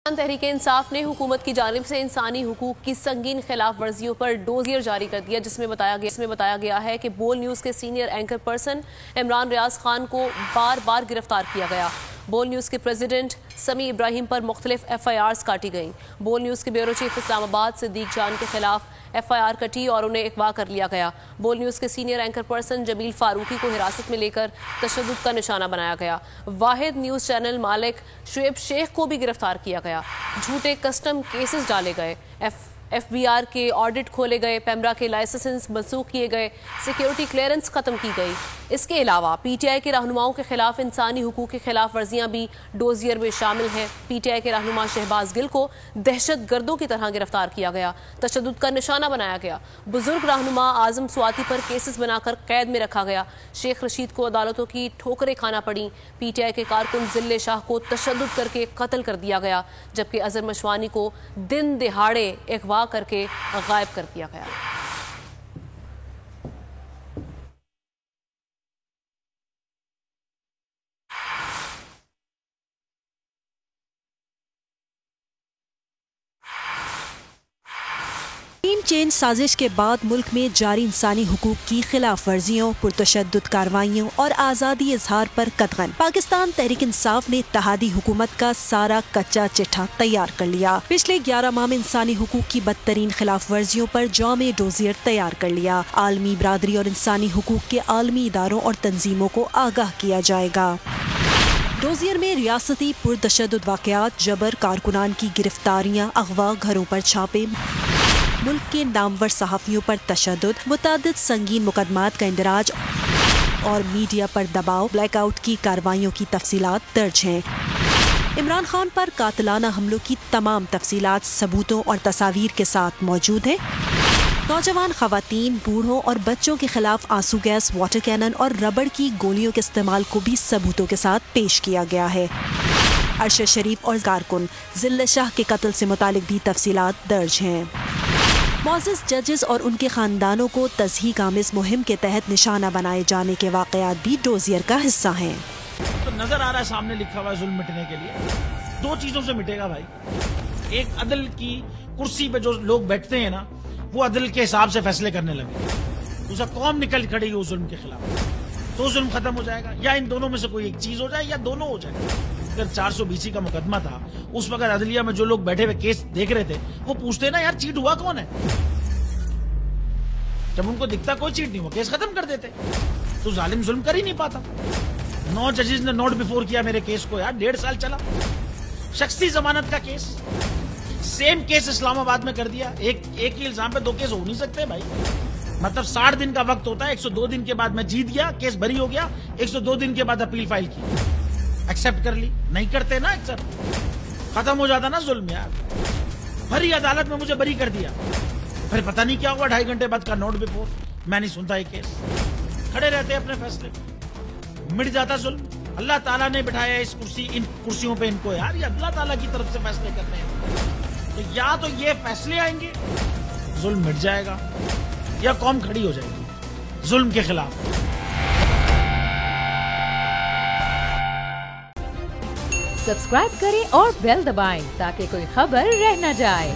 तहरीक इंसाफ ने हुकूमत की जानिब से इंसानी हुकूक की संगीन खिलाफ वर्जियों पर डोजियर जारी कर दिया, जिसमें बताया गया है कि बोल न्यूज़ के senior anchor person Imran Riaz Khan को बार बार गिरफ्तार किया गया। बोल न्यूज़ के प्रेसिडेंट समी इब्राहिम पर मुख्तलिफ FIRs काटी गईं। बोल न्यूज़ के ब्यूरो चीफ इस्लामाबाद सिद्दीक जान के खिलाफ FIR कटी और उन्हें अगवा कर लिया गया। बोल न्यूज़ के senior anchor person Jameel Farooqui को हिरासत में लेकर तशद्दुद का निशाना बनाया गया। वाहिद न्यूज़ चैनल मालिक शुएब शेख को भी गिरफ्तार किया गया। झूठे कस्टम केसेस डाले गए, FBR के ऑडिट खोले गए, पेमरा के लाइसेंस मनसूख किए गए, सिक्योरिटी क्लियरेंस खत्म की गई। इसके अलावा PTI के रहनुमाओं के खिलाफ इंसानी हुकूक की खिलाफ वर्जियाँ भी डोजियर में शामिल हैं। PTI के रहनुमा शहबाज गिल को दहशत गर्दों की तरह गिरफ्तार किया गया, तशद्दुद का निशाना बनाया गया। बुजुर्ग रहनुमा आजम स्वाति पर केसेस बनाकर कैद में रखा गया। शेख रशीद को अदालतों की ठोकरें खाना पड़ी। PTI के कारकुन जिल्ले शाह को तशद्दुद करके कत्ल कर दिया गया, जबकि अजहर मशवानी को दिन दिहाड़े अगवा करके गायब कर दिया गया। टीम चेंज साजिश के बाद मुल्क में जारी इंसानी हुकूक की खिलाफ वर्जियों, पुरतशद्दुद कार्रवाइयों और आज़ादी इजहार पर कतगन पाकिस्तान तहरीक इंसाफ ने इत्तेहादी हुकूमत का सारा कच्चा चिट्ठा तैयार कर लिया। पिछले 11 माह में इंसानी हुकूक की बदतरीन खिलाफ वर्जियों पर जामे डोजियर तैयार कर लिया। आलमी बरादरी और इंसानी हुकूक के आलमी इदारों और तंजीमों को आगाह किया जाएगा। डोजियर में रियासती पुरतशद्दुद वाक़यात, जबर, कारकुनान की गिरफ्तारियां, अगवा, घरों पर छापे, मुल्क के नामवर सहाफ़ियों पर तशद्दुद, मुतअद्दिद संगीन मुकदमात का इंदराज और मीडिया पर दबाव, ब्लैकआउट की कार्रवाइयों की तफसीलात दर्ज हैं। इमरान खान पर कातिलाना हमलों की तमाम तफसीलात सबूतों और तस्वीर के साथ मौजूद है। नौजवान खवातीन, बूढ़ों और बच्चों के खिलाफ आंसू गैस, वाटर कैनन और रबड़ की गोलियों के इस्तेमाल को भी सबूतों के साथ पेश किया गया है। अरशद शरीफ और कारकुन जिल्ले शाह के कत्ल से मुतालिक भी तफसीलात दर्ज हैं। मौजूद जजेस और उनके खानदानों को तज़हीक आमिज़ मुहिम के तहत निशाना बनाए जाने के वाक़यात भी डोजियर का हिस्सा हैं। तो नजर आ रहा है सामने लिखा हुआ है जुल्म मिटने के लिए 2 चीजों से मिटेगा भाई। एक, अदल की कुर्सी पे जो लोग बैठते हैं ना, वो अदल के हिसाब से फैसले करने लगे। दूसरा, कौम निकल खड़ी उस जुल्म के खिलाफ, तो जुल्म खत्म हो जाएगा। या इन दोनों में से कोई एक चीज हो जाए या दोनों हो जाए। अगर 420 का मुकदमा था, उस वक्त अदलिया में जो लोग बैठे हुए केस देख रहे थे, वो पूछते ना यार चीट हुआ कौन है। जब उनको दिखता कोई चीट नहीं हुआ, केस खत्म कर देते। तो जालिम जुल्म कर ही नहीं पाता। 9 जजेस ने नोट बिफोर किया मेरे केस को, यार 1.5 साल चला। शख्सी जमानत का केस, सेम केस इस्लामाबाद में कर दिया। एक ही इल्जाम पे 2 केस हो नहीं सकते भाई। मतलब 60 दिन का वक्त होता है। 102 दिन के बाद मैं जीत गया, केस बरी हो गया। 102 दिन के बाद अपील फाइल की, एक्सेप्ट कर ली। नहीं करते ना एक्सेप्ट, खत्म हो जाता ना जुल्म यार। भरी अदालत में मुझे बरी कर दिया, फिर पता नहीं क्या हुआ 2.5 घंटे बाद का नोट बिफोर। मैं नहीं सुनता ये केस, खड़े रहते अपने फैसले, मिट जाता जुल्म। अल्लाह ताला ने बिठाया इन कुर्सियों पे इनको यार, ये अल्लाह ताला की तरफ से फैसले करने हैं। तो या तो ये फैसले आएंगे, जुल्म मिट जाएगा, या कौम खड़ी हो जाएगी जुल्म के खिलाफ। सब्सक्राइब करें और बेल दबाएं ताकि कोई खबर रह न जाए।